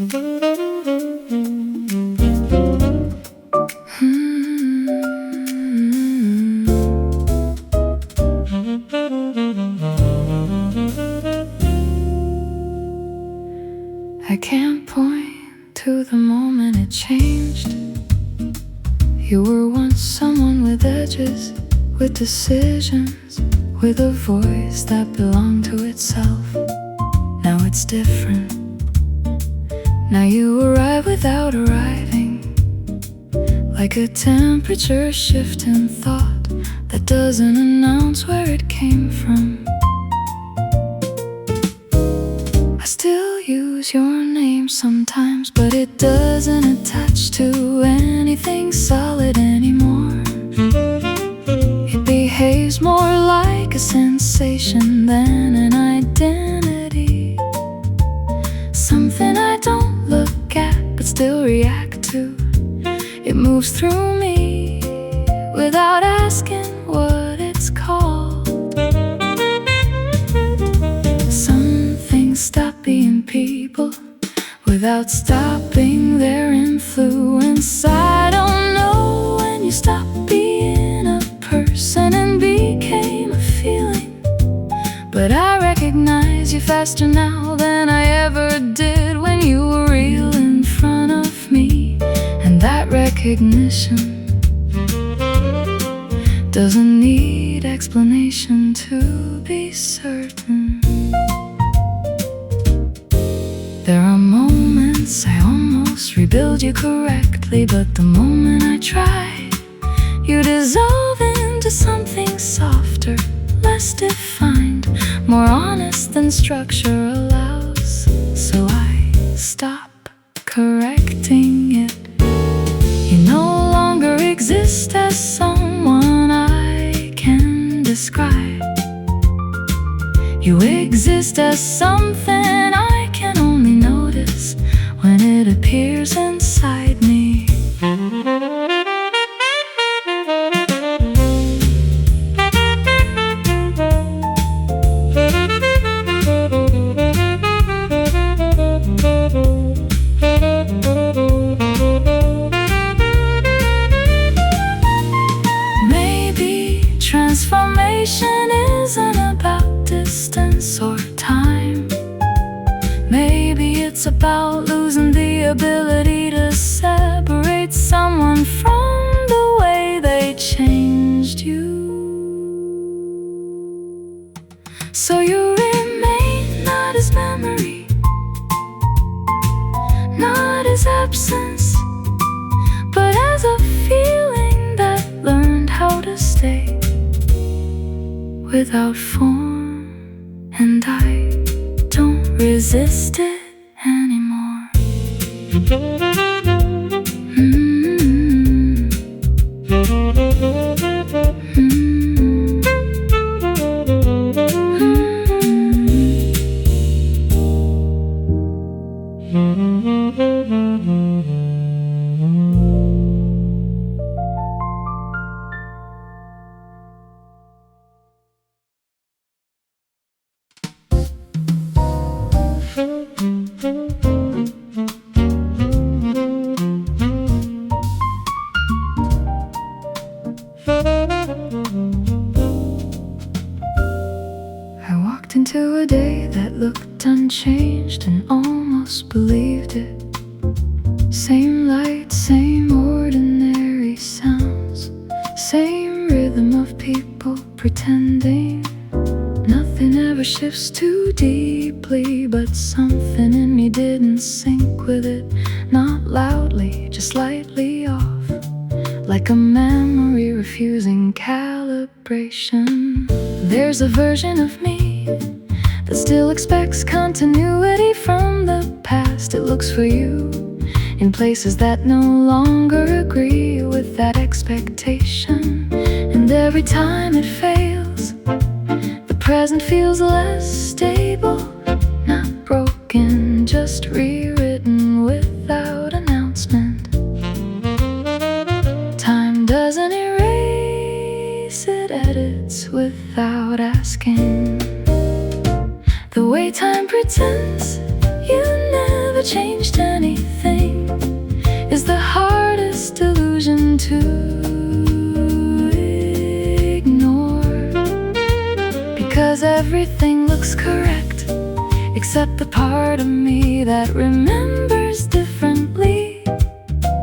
I can't point to the moment it changed. You were once someone with edges, with decisions, with a voice that belonged to itself. Now it's different. Now you arrive without arriving, like a temperature shift in thought that doesn't announce where it came from. I still use your name sometimes, but it doesn't attach to anything solid anymore. It behaves more like a sensation than an identity, something I don't look at but still react to. It moves through me without asking what it's called. Some things stop being people without stopping their influence. I don't know when you stopped being a person and became a feeling, but I recognize you faster now than I ever did when you were real in front of me. And that recognition doesn't need explanation to be certain. There are moments I almost rebuild you correctly, but the moment I try, you dissolve into something softer, less defined, more honest than structure allows. So I stop correcting it. You no longer exist as someone I can describe. You exist as something I can only notice when it appears inside me. Maybe transformation isn't about distance or time. Maybe it's about losing the ability to separate someone from the way they changed you. So you remain not as memory, not as absence, but as a feeling that learned how to stay without form. And I don't resist it anymore. I walked into a day that looked unchanged and almost believed it. Same light, same ordinary sounds, same rhythm of people pretending. Nothing ever shifts too deeply, but something in me didn't sync with it. Not loudly, just lightly off, like a memory refusing calibration. There's a version of me that still expects continuity from the past. It looks for you in places that no longer agree with that expectation. And every time it fails, the present feels less stable. Not broken, just rewritten without announcement. Time doesn't erase, it edits without asking. The way time pretends you never never changed anything is the hardest illusion to ignore, because everything looks correct except the part of me that remembers differently,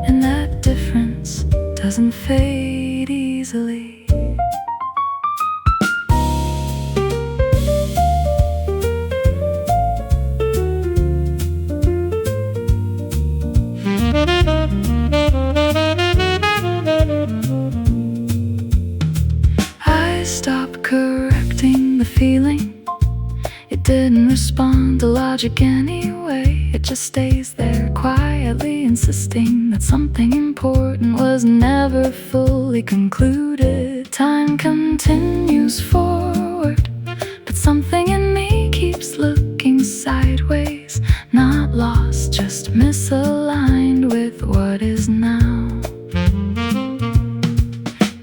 and that difference doesn't fade easily. I stopped correcting the feeling. It didn't respond to logic anyway. It just stays there quietly, insisting that something important was never fully concluded. Time continues forward, but something in me keeps looking sideways. Not lost, just misaligned with what is now.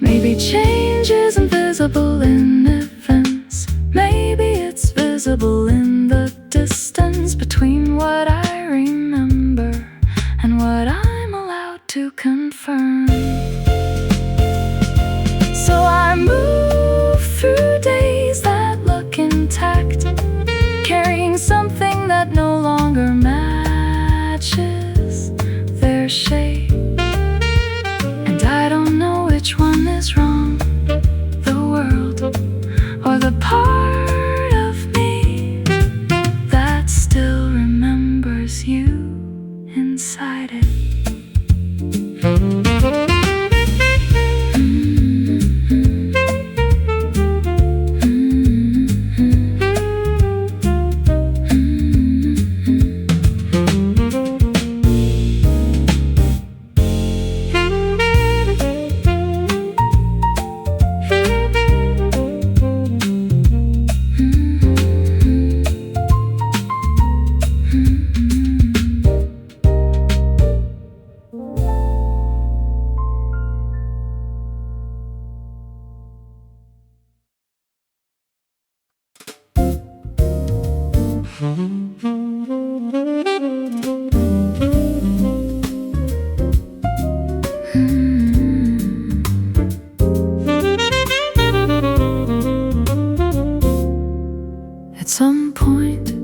Maybe change isn't visible in events. Maybe it's visible in the distance between what I remember and what I'm allowed to confirm. So I move through days that look intact, carrying something that no longer matches their shape. And I don't know which one is wrong, the world or the part of me that still remembers you inside it. At some point,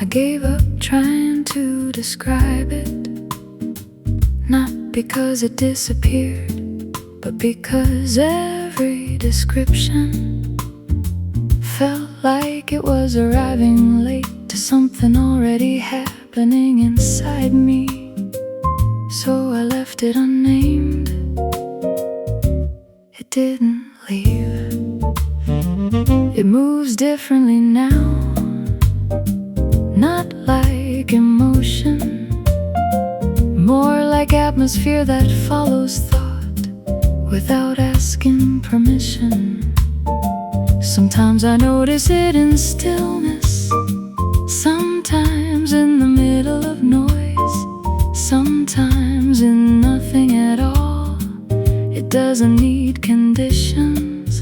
I gave up trying to describe it. Not because it disappeared, but because every description felt like it was arriving late to something already happening inside me. So I left it unnamed. It didn't leave. It moves differently now, not like emotion, more like atmosphere that follows thought without asking permission. Sometimes I notice it in stillness, sometimes in the middle of noise, sometimes in nothing at all. It doesn't need conditions.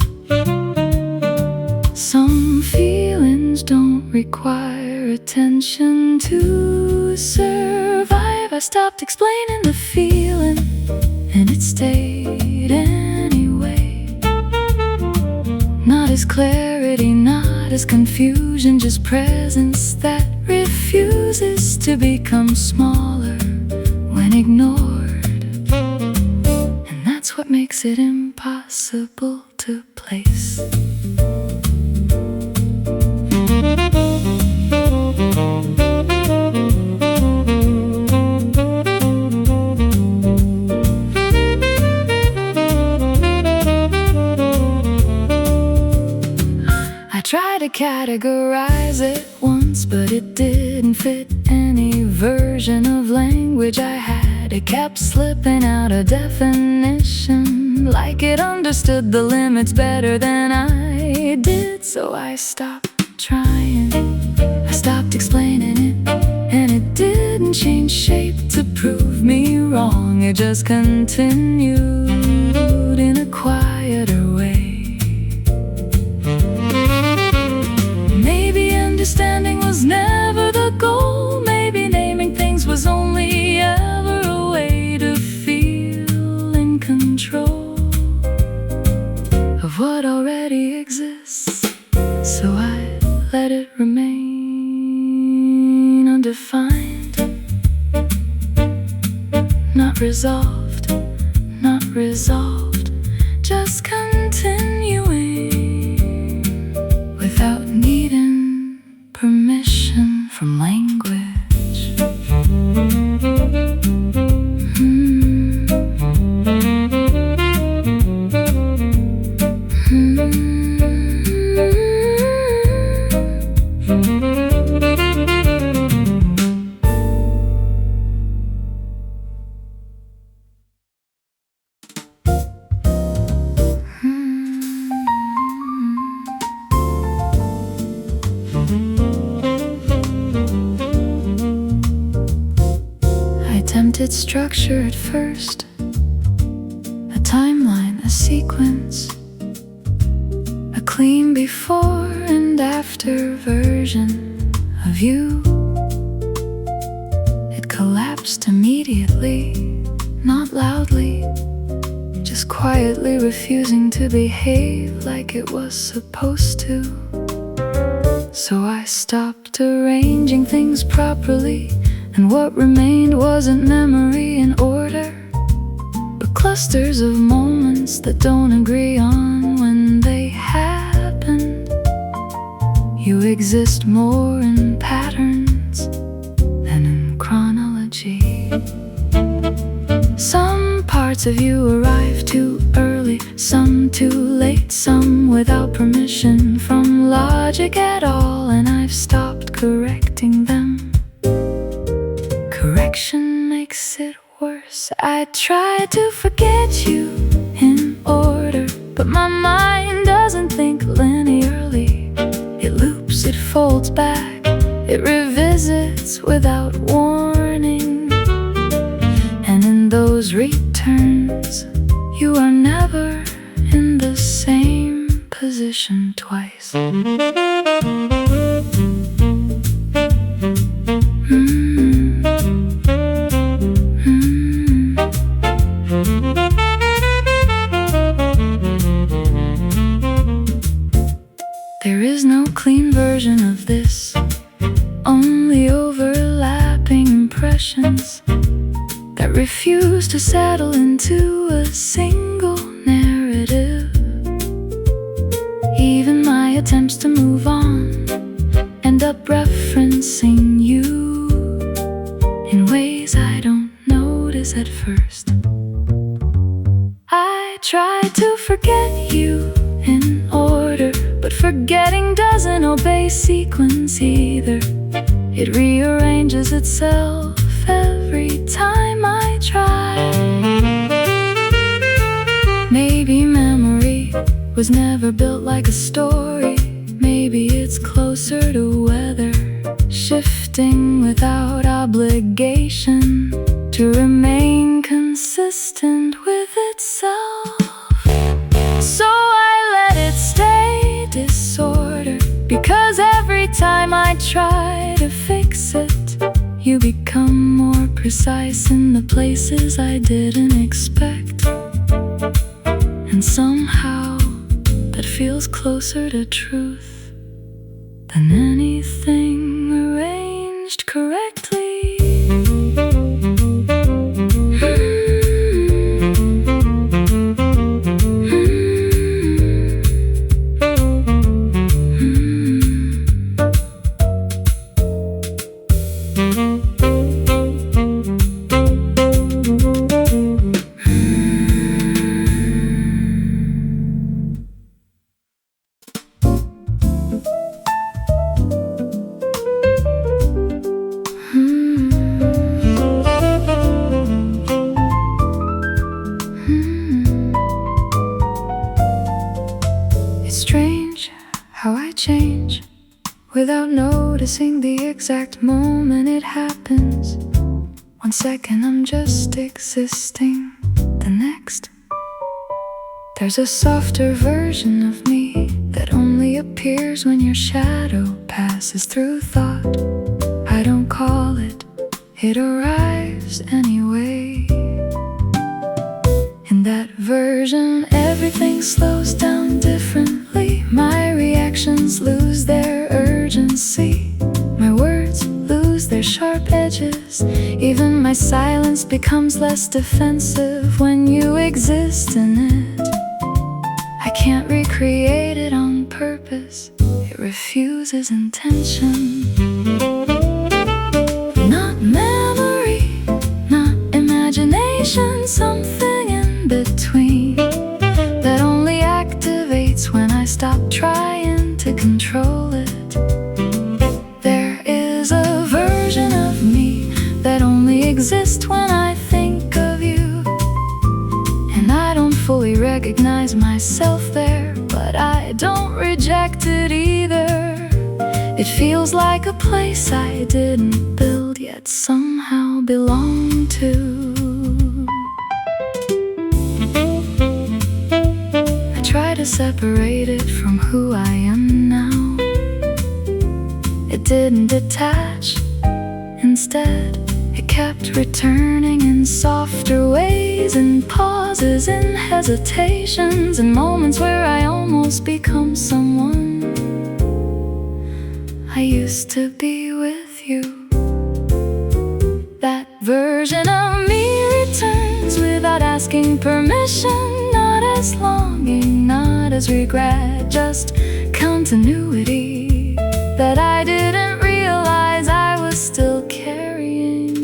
Some feelings don't require attention to survive. I stopped explaining the feeling, and it stayed anyway. Not as clarity, not as confusion, just presence that refuses to become smaller when ignored. And that's what makes it impossible to place. I tried to categorize it once, but it didn't fit any version of language I had. It kept slipping out of definition, like it understood the limits better than I did. So I stopped trying, I stopped explaining it, and it didn't change shape to prove me wrong. It just continued in a quieter way. Maybe understanding was never the goal. Maybe naming things undefined, not resolved, not resolved, just continuing without needing permission from language. Attempted structure at first, a timeline, a sequence, a clean before and after version of you. It collapsed immediately, not loudly, just quietly refusing to behave like it was supposed to. So I stopped arranging things properly, and what remained wasn't memory in order, but clusters of moments that don't agree on when they happened. You exist more in patterns than in chronology. Some parts of you arrive too early, some too late, some without permission from logic at all, and I've stopped correcting them. Correction makes it worse. I try to forget you in order, but my mind doesn't think linearly. It loops, it folds back, it revisits without warning. And in those returns, you are never in the same position twice. There is no clean version of this, only overlapping impressions that refuse to settle into a single narrative. Even my attempts to move on end up referencing you in ways I don't notice at first. I try to forget you in order, but forgetting doesn't obey sequence either. It rearranges itself every time I try. Maybe memory was never built like a story. Maybe it's closer to weather, shifting without obligation to remain consistent with itself. So I let it stay disorder, because every time I try to fix it, you become more precise in the places I didn't expect. And somehow that feels closer to truth than anything arranged correctly. It's strange how I change without noticing the exact moment it happens. 1 second I'm just existing, the next there's a softer version of me that only appears when your shadow passes through thought. I don't call it, it arrives anyway. In that version, everything slows down differently. My reactions lose their urgency, my words lose their their sharp edges. Even my silence becomes less defensive when you exist in it. I can't recreate it on purpose, it refuses intention. Not memory, not imagination, something in between that only activates when I stop trying to control it. There is a version of me that only exists when I think of you, and I don't fully recognize myself there, but I don't reject it either. It feels like a place I didn't build, yet somehow belong to. I try to separate it from who I am now. It didn't detach. Instead, it kept returning in softer ways, in pauses, in hesitations, in moments where I almost become someone I used to be with you. That version of me returns without asking permission, not as longing, not as regret, just continuity that I didn't realize I was still carrying.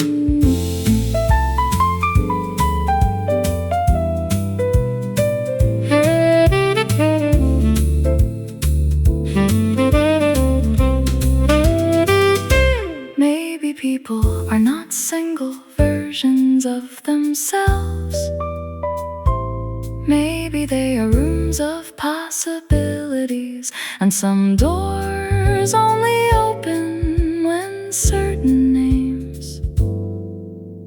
Maybe people are not single versions of themselves. Maybe they are rooms of possibilities, and some doors only open when certain names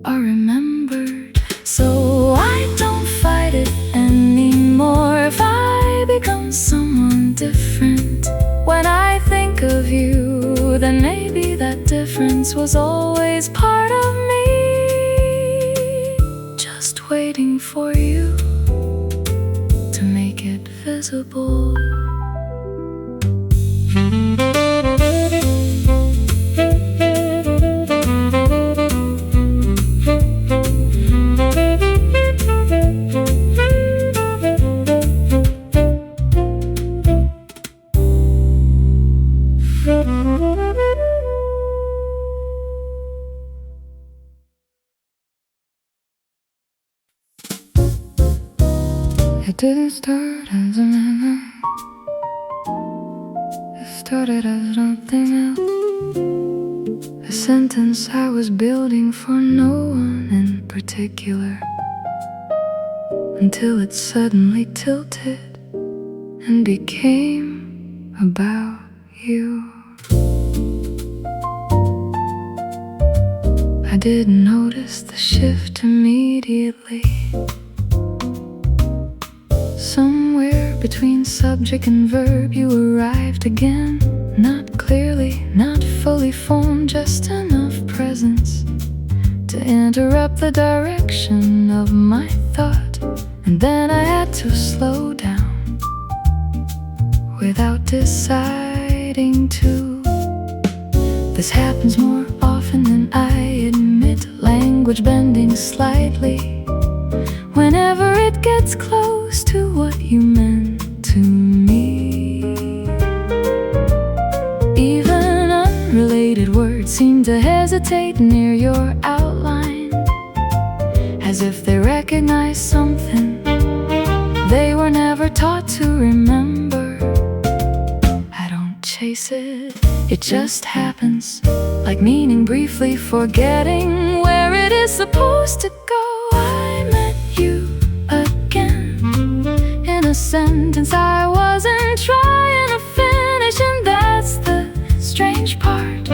are remembered. So I don't fight it anymore if I become someone different. When I think of you, then maybe that difference was always part of me, just waiting for you to make it visible. It didn't start as a memory. It started as something else, a sentence I was building for no one in particular, until it suddenly tilted and became about you. I didn't notice the shift immediately. Somewhere between subject and verb you arrived again, not clearly, not fully formed, just enough presence to interrupt the direction of my thought. And then I had to slow down without deciding to. This happens more often than I admit, language bending slightly whenever it gets close to what you meant to me. Even unrelated words seem to hesitate near your outline, as if they recognize something they were never taught to remember. I don't chase it, it just happens, like meaning briefly forgetting where it is supposed to go. I met you again in a sentence I wasn't trying to finish, and that's the strange part.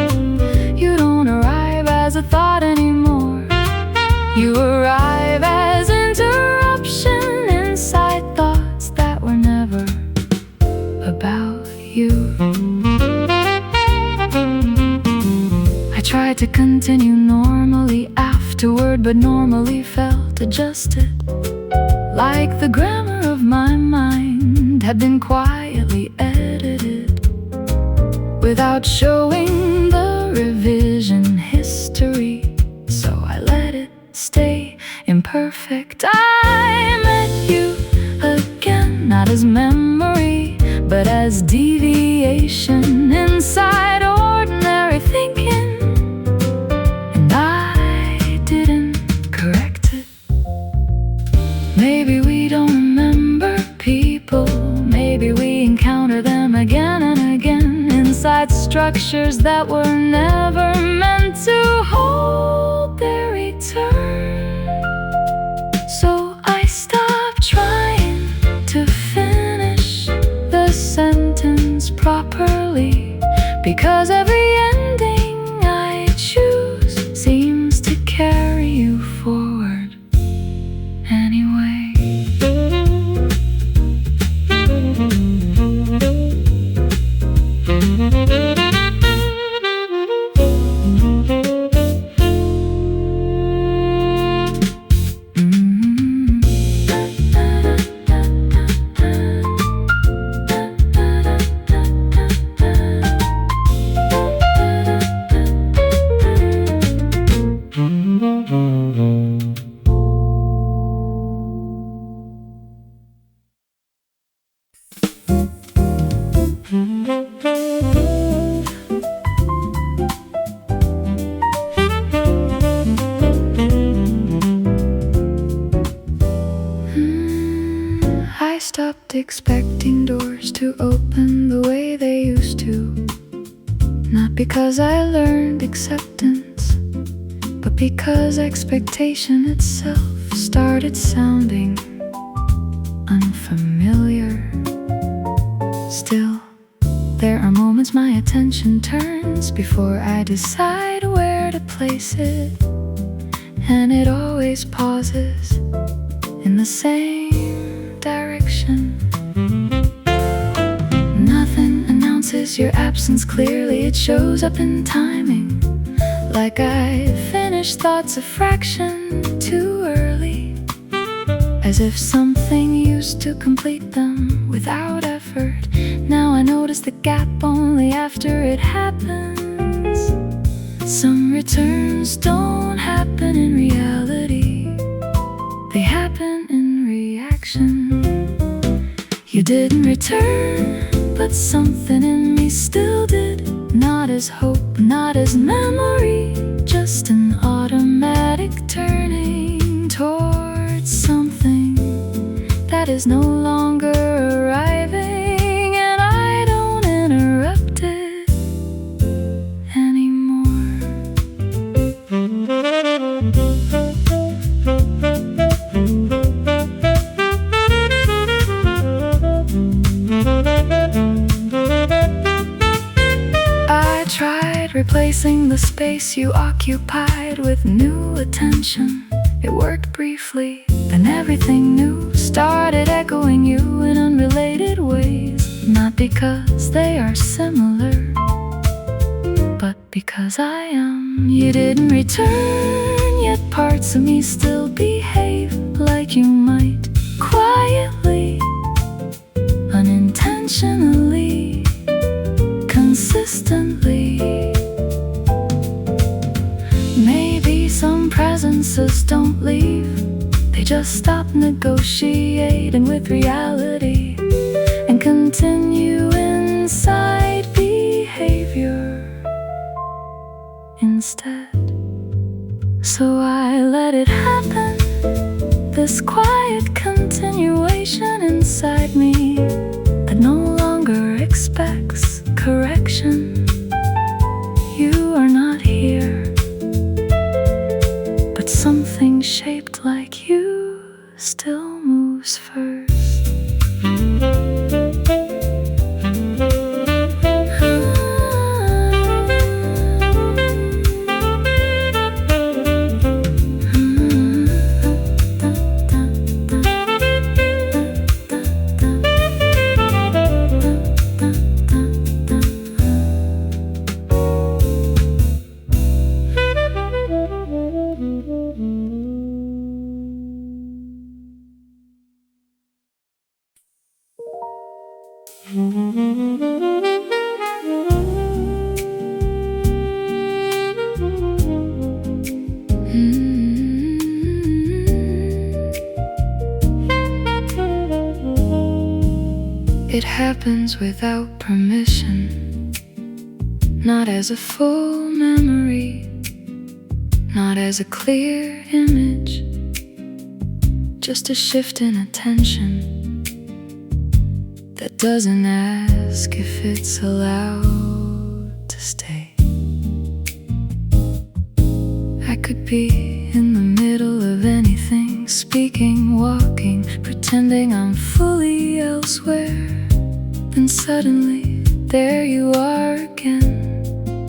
You don't arrive as a thought anymore, you arrive as interruption inside thoughts that were never about you. I tried to continue normally afterward, but normally felt adjusted, like the grammar of my mind had been quietly edited without showing the revision history. structures that were never meant to hold their return. So I stopped trying to finish the sentence properly, because every ending I choose seems to carry you forward anyway. I stopped expecting doors to open the way they used to. Not because I learned acceptance, but because expectation itself started sounding unfamiliar. Still, there are moments my attention turns before I decide where to place it, and it always pauses in the same direction. Nothing announces your absence clearly, it shows up in timing, like I finished thoughts a fraction too early, as if something used to complete them without effort. Now I notice the gap only after it happens. Some returns don't happen in reality, they happen in reaction. You didn't return, but something in me still did. Not as hope, not as memory, just an automatic turning towards something that is no longer arriving, and I don't interrupt it anymore. I tried replacing the space you occupied with new attention. It worked briefly, then everything new started echoing you in unrelated ways. Not because they are similar, but because I am. You didn't return, yet parts of me still behave like you might, quietly, unintentionally, consistently. Maybe some presences don't leave, they just stop negotiating with reality and continue inside behavior instead. So I let it happen, this quiet continuation inside me that no longer expects correction. You are not here, but something shaped like you still moves first. It happens without permission, not as a full memory, not as a clear image, just a shift in attention that doesn't ask if it's allowed to this day. I could be in the middle of anything, speaking, walking, pretending I'm fully elsewhere. Then suddenly, there you are again.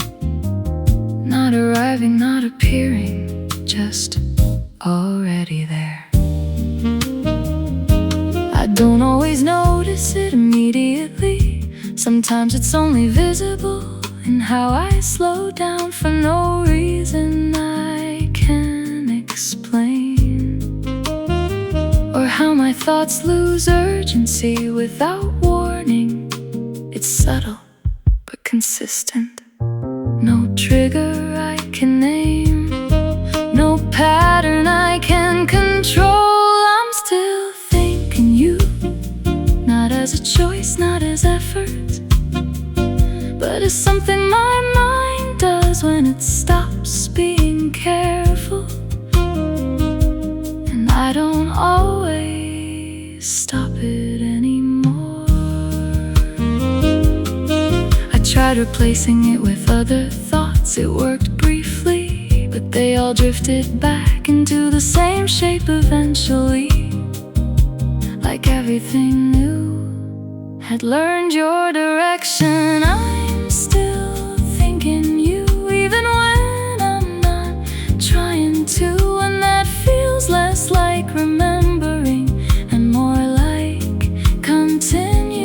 Not arriving, not appearing, just already there. I don't always notice it immediately. Sometimes it's only visible in how I slow down for no reason I can explain, or how my thoughts lose urgency without warning. It's subtle but consistent. No trigger I can name, no pattern I can control. I'm still thinking you, not as a choice, not as effort, but as something my mind does when it stops being careful. And I don't always stop it anymore. I tried replacing it with other thoughts. It worked briefly, but they all drifted back into the same shape eventually. Like everything new had learned your direction. I'm still thinking you, even when I'm not trying to. And that feels less like remembering and more like continuation.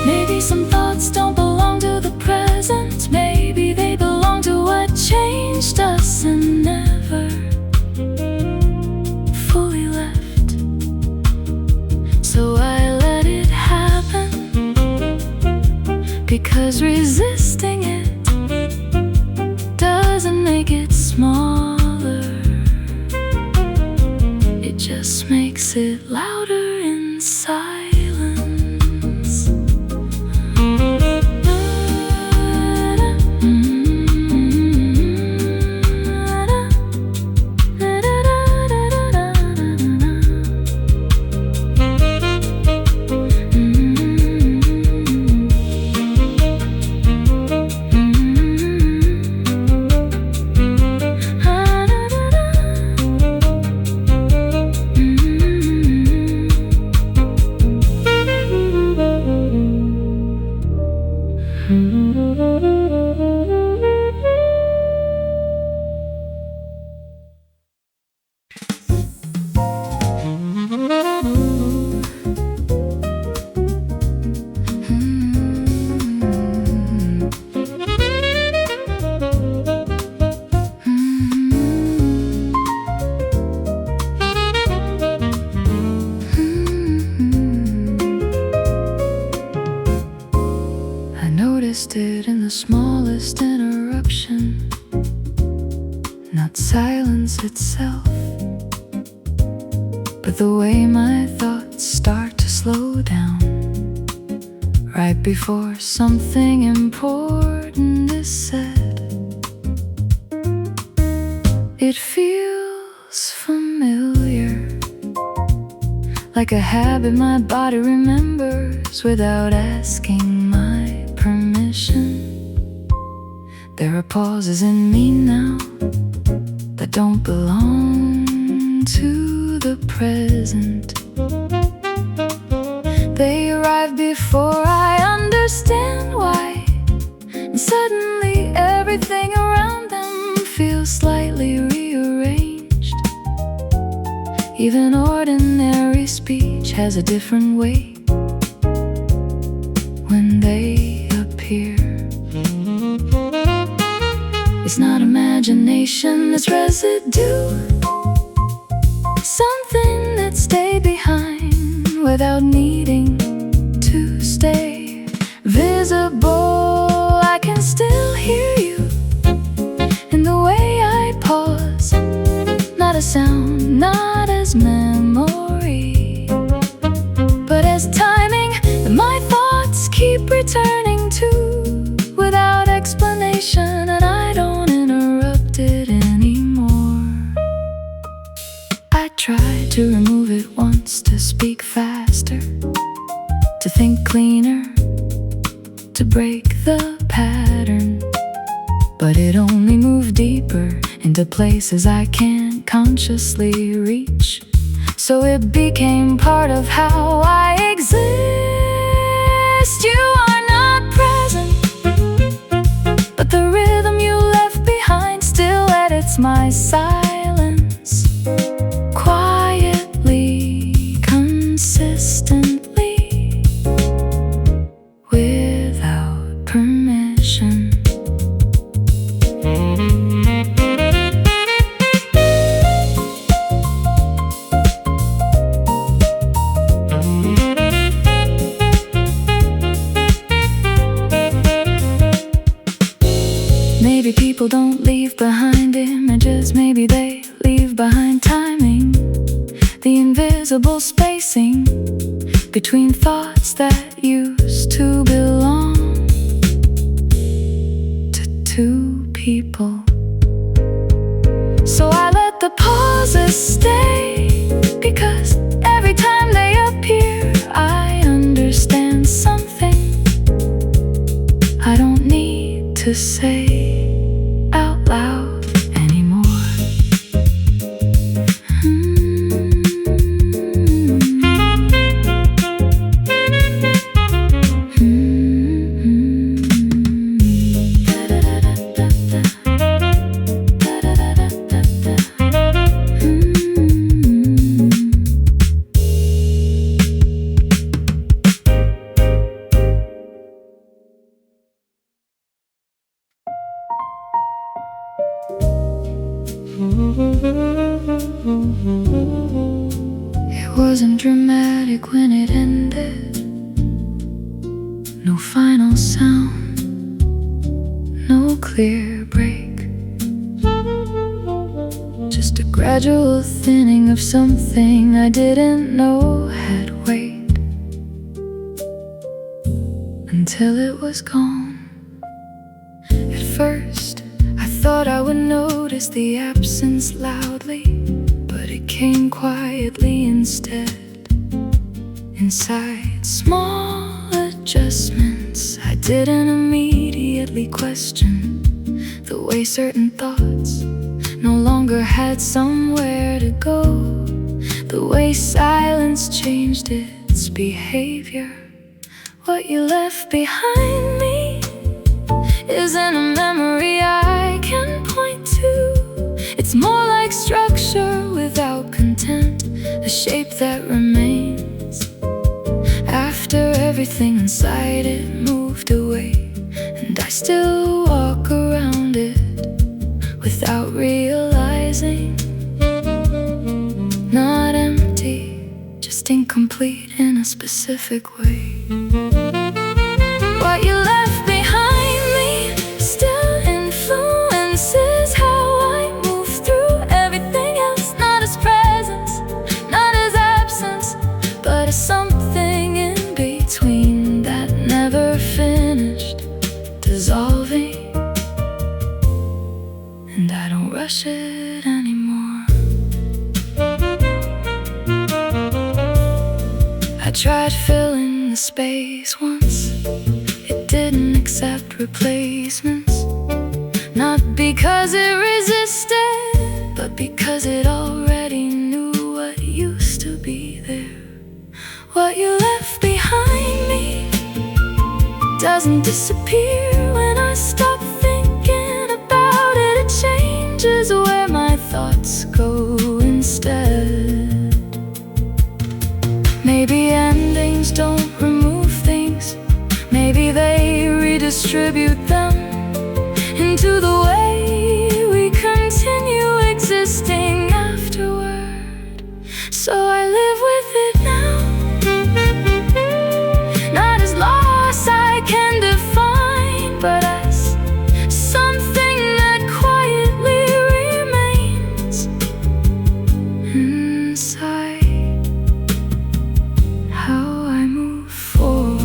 Maybe some thoughts don't belong to the present. Maybe they belong to what changed us and never fully left. So I let it happen, because resisting it doesn't make it smaller. It just makes it louder in silence. It in the smallest interruption, not silence itself, but the way my thoughts start to slow down right before something important is said. It feels familiar, like a habit my body remembers without asking my permission. There are pauses in me now that don't belong to the present. They arrive before I understand why, and suddenly everything around them feels slightly rearranged. Even ordinary speech has a different weight when they appear. It's not imagination, it's residue, something that stayed behind without needing to stay visible. I can still hear you in the way I pause, not as sound, not as memory, but as timing that my thoughts keep returning to without explanation. And I don't interrupt it anymore. I tried to remove it once, to speak faster, to think break the pattern, but it only moved deeper into places I can't consciously reach. So it became part of how I exist. You are not present, but the rhythm you left behind still edits my silence, quietly, consistently, without permission. Maybe people don't leave behind images, maybe they leave behind timing, the invisible spacing between thoughts that used to belong to two people. So I let the pauses stay, because every time they appear I understand something I don't need to say out loud anymore. It wasn't dramatic when it ended. No final sound, no clear break, just a gradual thinning of something I didn't know had weight, until it was gone. At first I thought I would notice the absence loudly, but it came quietly instead. Inside, small adjustments I didn't immediately question, the way certain thoughts no longer had somewhere to go, the way silence changed its behavior. What you left behind me isn't a memory I can point to. It's more like structure without content, a shape that remains after everything inside it moved away. And I still walk around it without realizing. Not empty, just incomplete in a specific way. What you left behind me still influences how I move through everything else. Not as presence, not as absence, but as something in between that never finished dissolving. And I don't rush it anymore. I tried filling the space once, it didn't accept replacements. Not because it resisted, but because it already knew what used to be there. What you left behind me doesn't disappear when I stop thinking about it. It changes where my thoughts go instead. Maybe endings don't remove things, maybe they redistribute them into the way we continue existing afterward. So I live with it now, not as loss I can define, but as something that quietly remains inside how I move forward.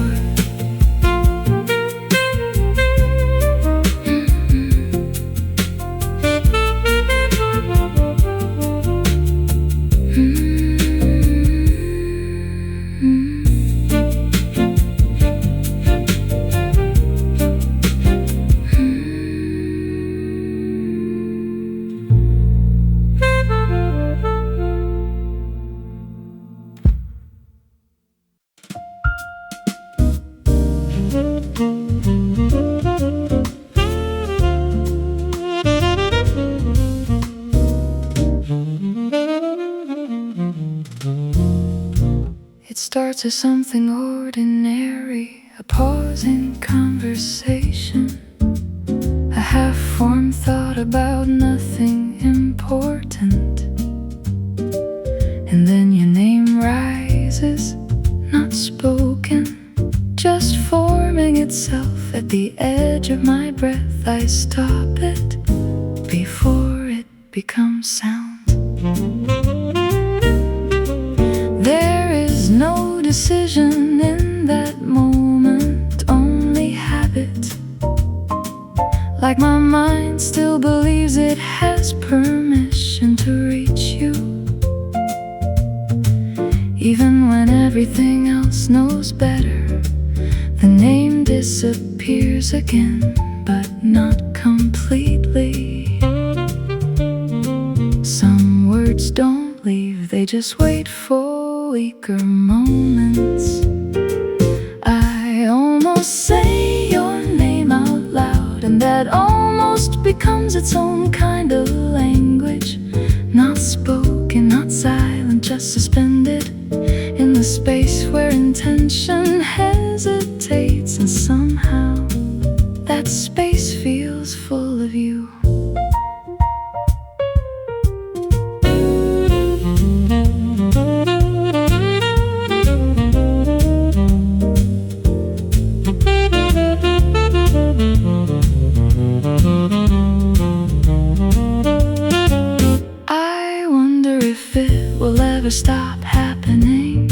to something ordinary, a pause in conversation, a half-formed thought about nothing important. And then your name rises, not spoken, just forming itself at the edge of my breath. I stop it before it becomes sound. There is no decision in that moment, only habit. Like my mind still believes it has permission to reach you, even when everything else knows better. The name disappears again, but not completely. Some words don't leave, they just wait for weaker moments. I almost say your name out loud, and that almost becomes its own kind of language. Not spoken, not silent, just suspended in the space where intention hesitates. And somehow that space feels full of you. I wonder if it will ever stop happening,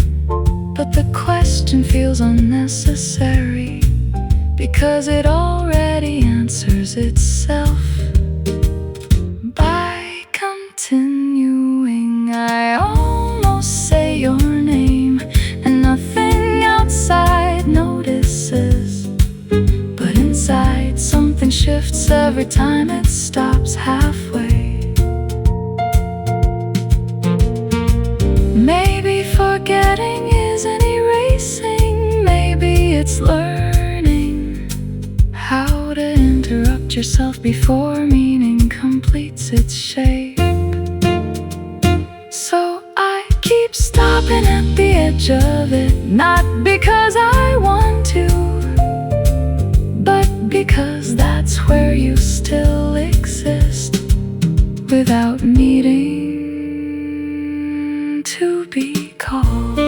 but the question feels unnecessary, because it already answers itself by continuing. I almost say your name, and nothing outside notices, but inside something shifts every time it stops halfway. Maybe forgetting isn't erasing, maybe it's learning how to interrupt yourself before meaning completes its shape. So I keep stopping at the edge of it, not because I want to, but because that's where you still exist, without needing to be called.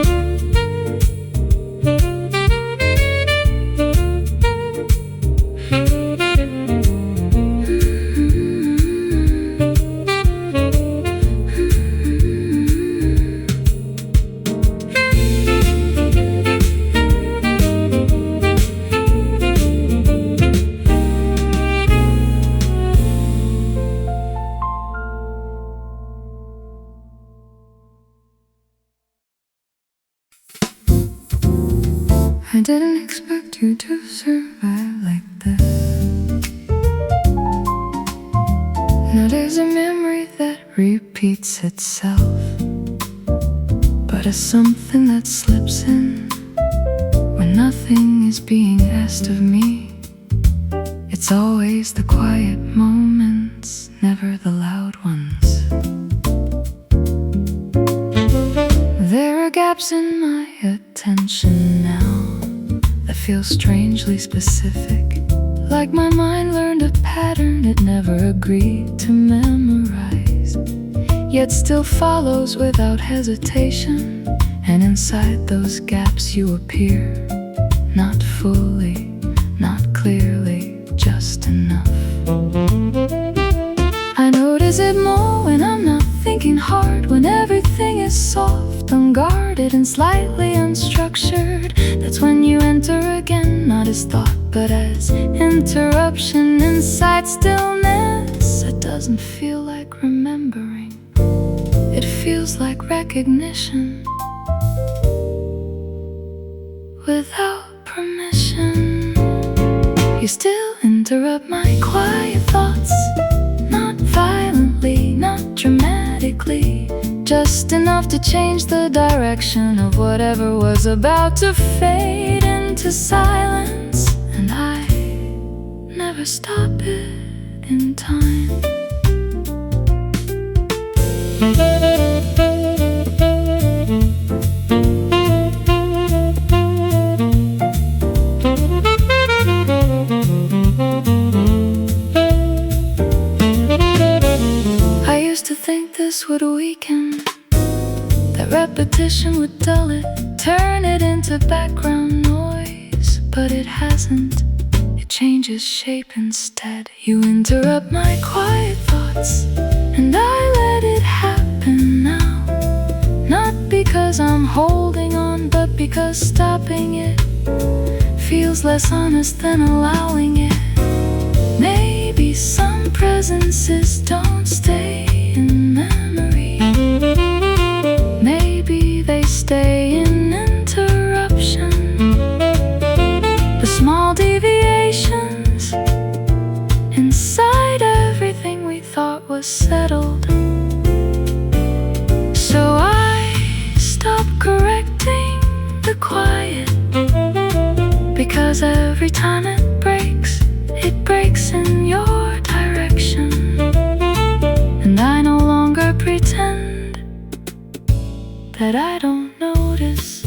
I didn't expect you to survive like this. Now there's a memory that repeats itself, but it's something that slips in when nothing is being asked of me. It's always the quiet moments, never the loud ones. There are gaps in my attention now that feel strangely specific, like my mind learned a pattern it never agreed to memorize, yet still follows without hesitation. And inside those gaps you appear, not fully, not clearly, just enough. I notice it more when I'm not thinking hard, when everything is soft, unguarded, and slightly unstructured. That's when you enter again, not as thought, but as interruption inside stillness. It doesn't feel like remembering, it feels like recognition, without permission. You still interrupt my quiet thoughts, not violently, not dramatically, just enough to change the direction of whatever was about to fade into silence. And I never stop it in time. this would weaken, that repetition would dull it, turn it into background noise. But it hasn't, it changes shape instead. You interrupt my quiet thoughts, and I let it happen now. Not because I'm holding on, but because stopping it feels less honest than allowing it. Maybe some presences don't stay in memory. Maybe they stay in interruption. The small deviations inside everything we thought was settled. So I stop correcting the quiet, because every time it breaks in your direction. And I no longer pretend that I don't notice.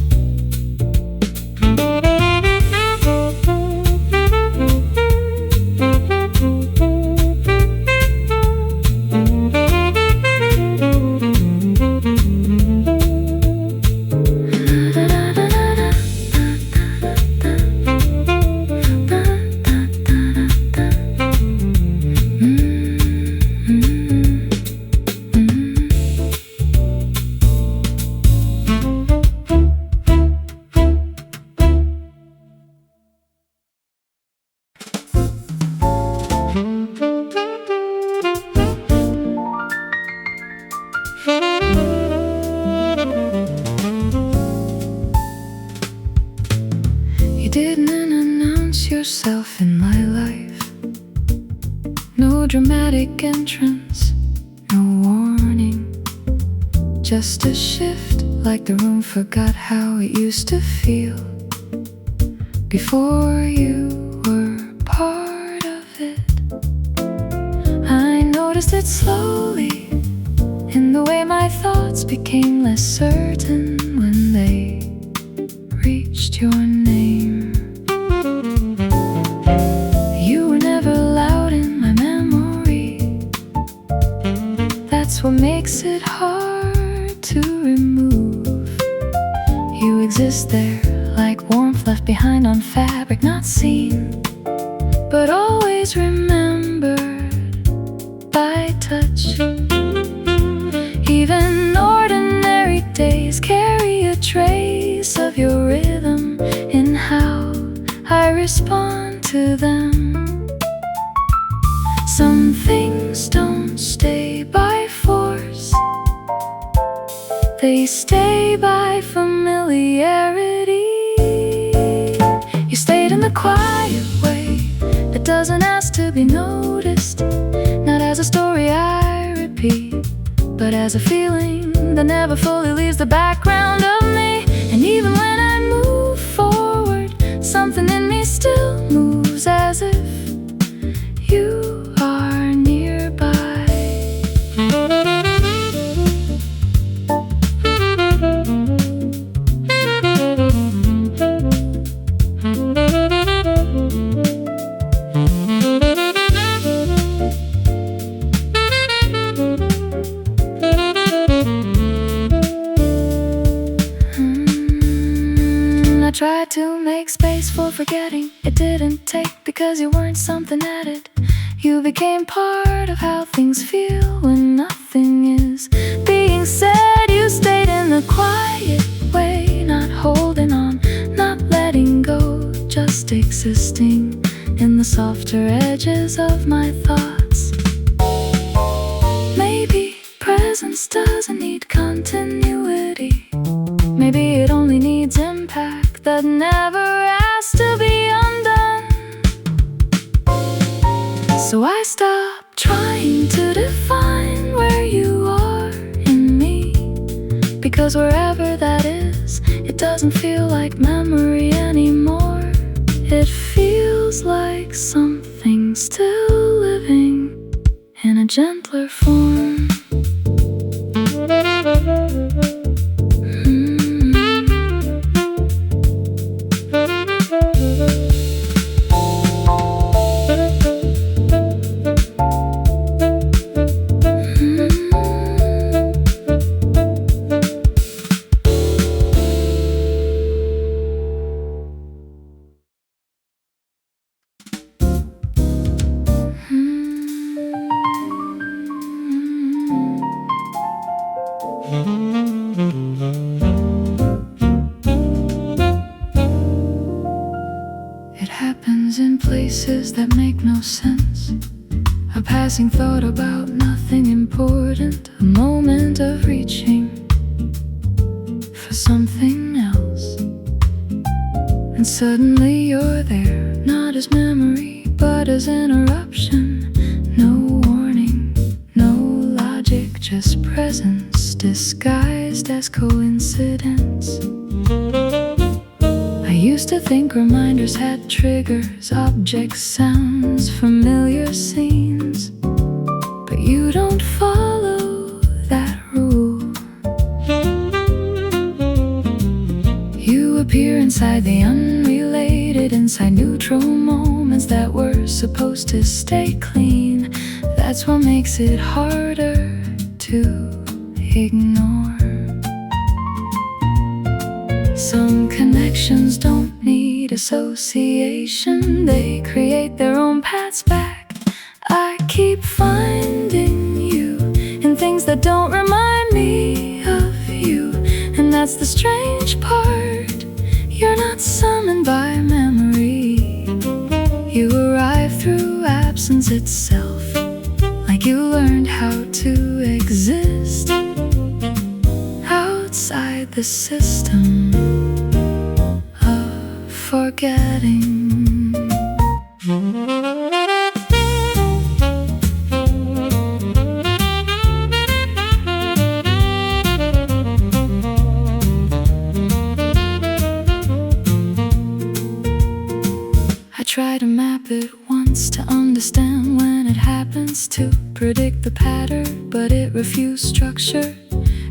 You didn't announce yourself in my life. No dramatic entrance, no warning. Just a shift, like the room forgot how it used to feel before you were part of it. I noticed it slowly, in the way my thoughts became less certain when they reached your name. You were never loud in my memory. That's what makes it hard to remove. You exist there like warmth left behind on fabric, not seen, but always remembered by touch. Even ordinary days carry a trace of your rhythm in how I respond to them. Some things don't stay by force, they stay by familiarity. You stayed in the quiet way that doesn't ask to be noticed, not as a story I repeat, but as a feeling that never fully leaves the background of me. And even when I move forward, something in me still moves as if you are nearby. I tried to make space for forgetting. It didn't take, because you weren't something added. You became part of how things feel when nothing is being said. You stayed in the quiet way, not holding on, not letting go, just existing in the softer edges of my thoughts. Maybe presence doesn't need continuity. Maybe it only needs impact that never has to be undone. So I stopped trying to define where you are in me, because wherever that is, it doesn't feel like memory anymore. It feels like something still living in a gentler form. make no sense. A passing thought about nothing important. A moment of reaching for something else. And suddenly you're there, not as memory, but as interruption. No warning, no logic, just presence disguised as coincidence. I used to think reminders had triggers, objects, sounds, familiar scenes. But you don't follow that rule. You appear inside the unrelated, inside neutral moments that were supposed to stay clean. That's what makes it harder to ignore. Some connections don't need association, they create their own paths back. I keep finding you in things that don't remind me of you. And that's the strange part, you're not summoned by memory. You arrive through absence itself, like you learned how to exist outside the system of forgetting. I try to map it once to understand when it happens, to predict the pattern, but it refused structure.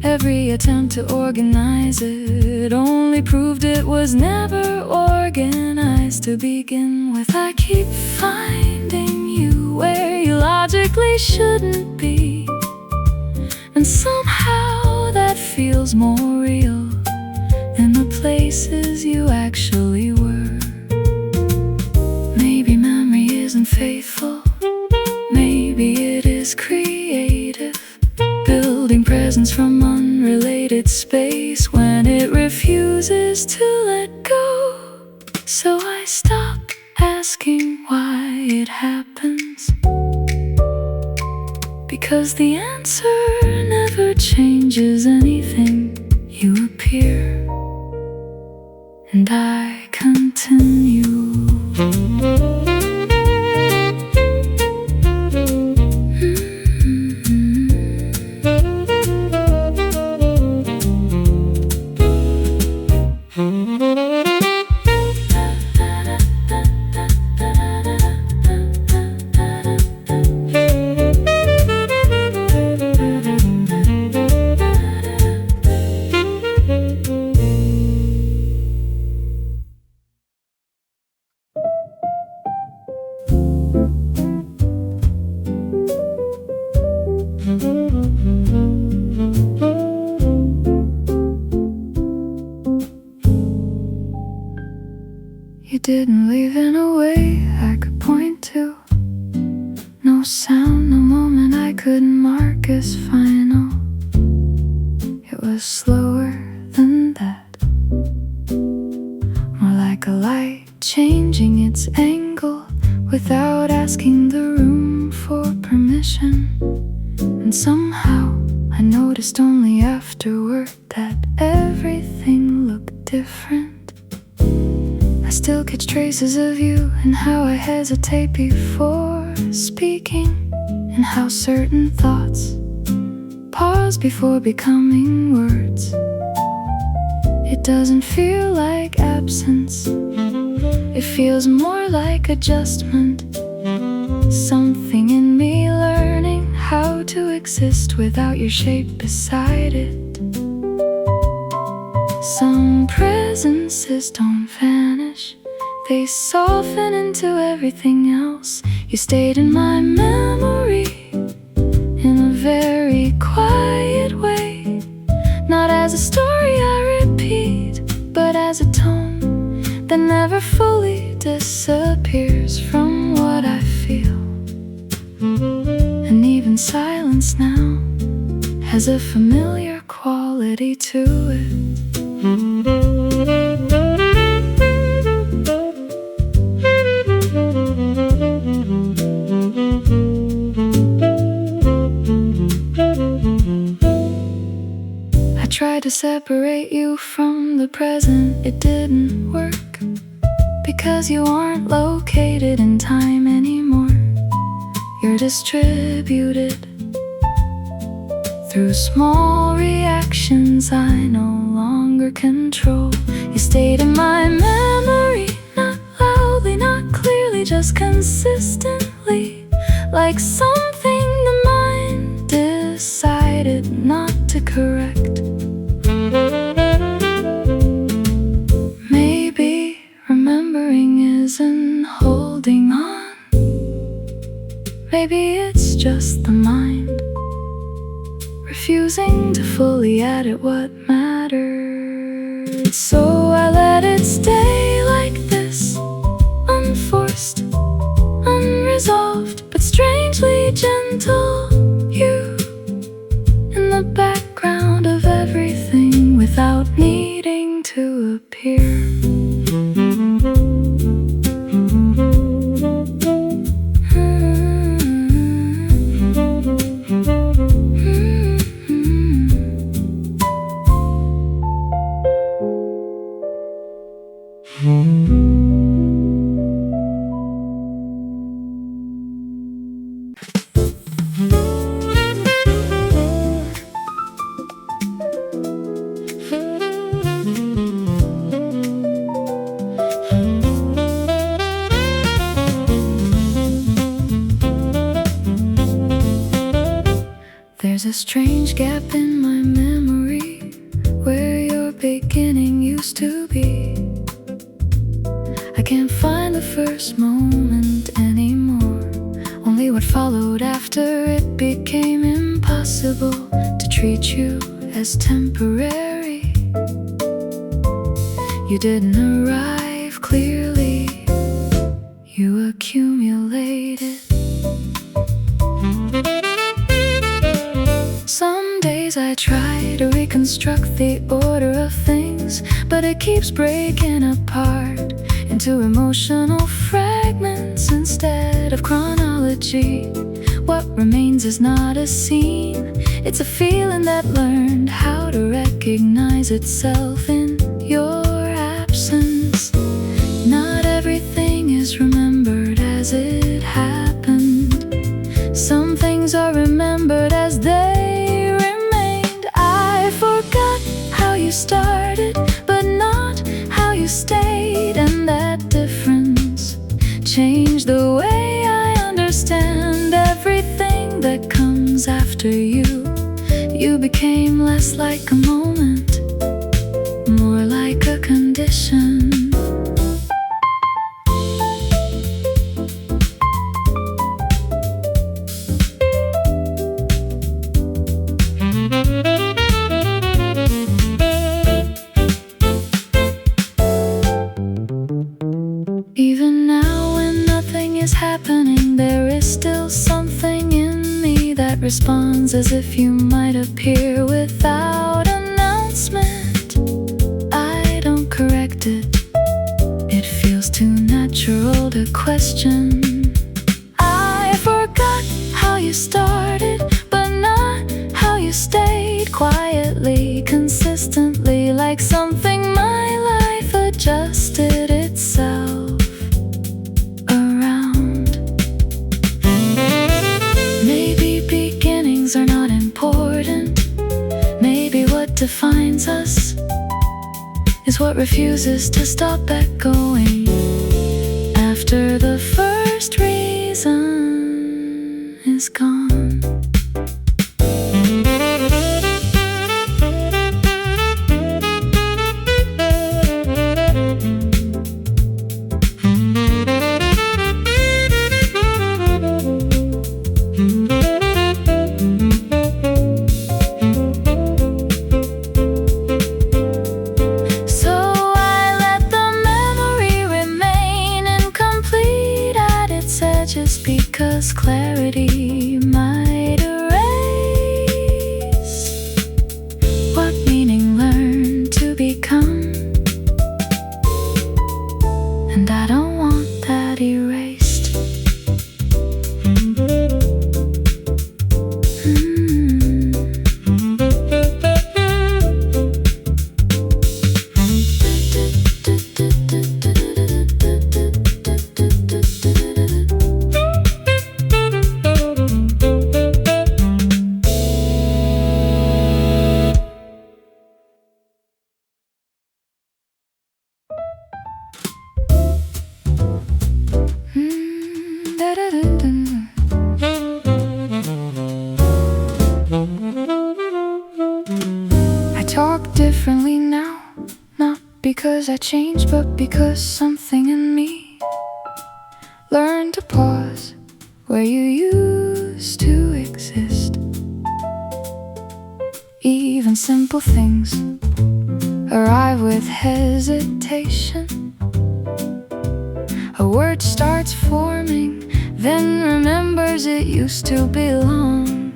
Every attempt to organize it only proved it was never organized to begin with. I keep finding you where you logically shouldn't be, and somehow that feels more real in the places you actually were. Maybe memory isn't faithful, maybe it is creative, building presence from unrelated space when it refuses to let go. So I stop asking why it happens, because the answer never changes anything. You appear and I continue. You didn't leave in a way I could point to. No sound, no moment I couldn't mark as final. It was slower than that, more like a light changing its angle without asking the room for permission. And somehow I noticed only afterward that everything looked different. I still catch traces of you in how I hesitate before speaking, and how certain thoughts pause before becoming words. It doesn't feel like absence, it feels more like adjustment. Something in me learning how to exist without your shape beside it. Some presences don't vanish, they soften into everything else. You stayed in my memory in a very quiet way, not as a story I repeat, but as a tone that never fully disappears from what I feel. And even silence now has a familiar quality to it. separate you from the present. It didn't work because you aren't located in time anymore. You're distributed through small reactions I no longer control. You stayed in my memory, not loudly, not clearly, just consistently, like something the mind decided not to correct. Maybe remembering isn't holding on. Maybe it's just the mind refusing to fully edit what mattered. So I let it stay like this, unforced, unresolved, but strangely gentle. You in the background of everything without needing to appear. There's a strange gap in my memory where your beginning used to be. I can't find the first moment anymore, only what followed after it became impossible to treat you as temporary. You didn't arrive clearly, you accumulated. Some days I try to reconstruct the order of things, but it keeps breaking apart into emotional fragments instead of chronology. What remains is not a scene, it's a feeling that learned how to recognize itself in your absence. Not everything is remembered as it happened. Some things are remembered as they remained. I forgot how you started, but not how you stayed, and that difference changed the way I understand everything that comes after you. You became less like a moment, more like a condition. Even now when nothing is happening, there is still something in me that responds as if you might appear without announcement. I don't correct it, it feels too natural to question. I forgot how you started, but not how you stayed, quietly, consistently, like something my life adjusted itself around. Maybe beginnings are not important. Maybe what defines us is what refuses to stop echoing after the first reason is gone. Just because clarity might erase what meaning learned to become, and I don't want that erased. because I changed, but because something in me learned to pause where you used to exist. Even simple things arrive with hesitation. A word starts forming, then remembers it used to belong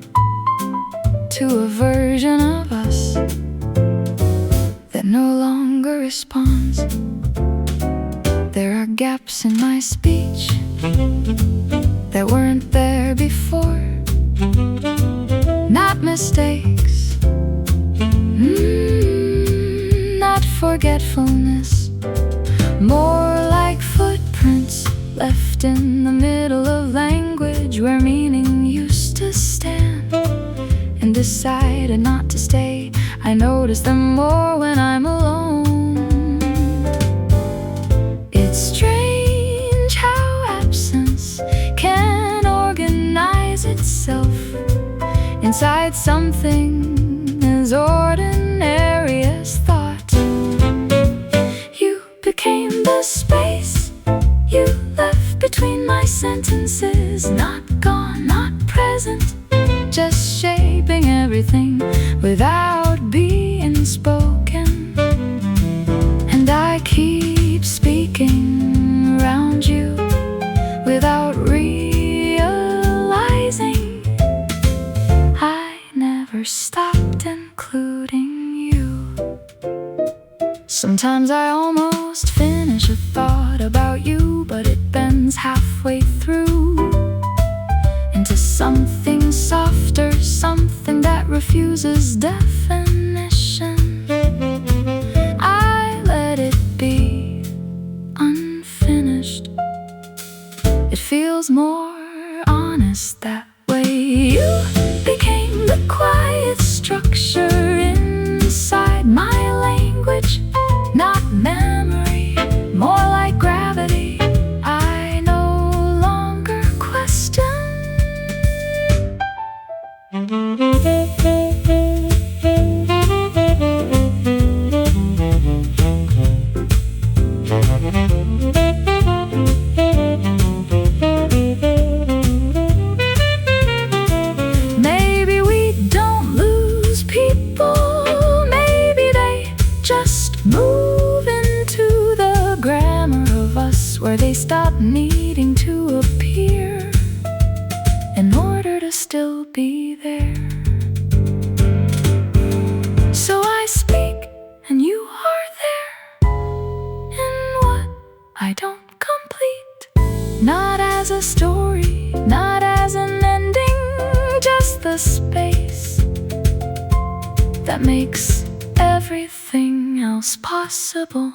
to a version of us that no longer responds. There are gaps in my speech that weren't there before. Not mistakes, not forgetfulness, more like footprints left in the middle of language where meaning used to stand and decided not to stay. I notice them more when I'm alone. It's strange how absence can organize itself inside something as ordinary as thought. You became the space you left between my sentences, not gone, not present, just shaping everything without being spoken. And I keep speaking around you without realizing I never stopped including you. Sometimes I almost finish a thought about you, but it bends halfway through into something softer, something that refuses definition. I let it be unfinished. It feels more honest that way. You became the quiet structure inside my language, not memory, more like gravity. I no longer question. Maybe we don't lose people, maybe they just move into the grammar of us, where they stop needing to appear in order to still be there. So I speak and you are there in what I don't complete, not as a story, not as an ending, just the space that makes everything else possible.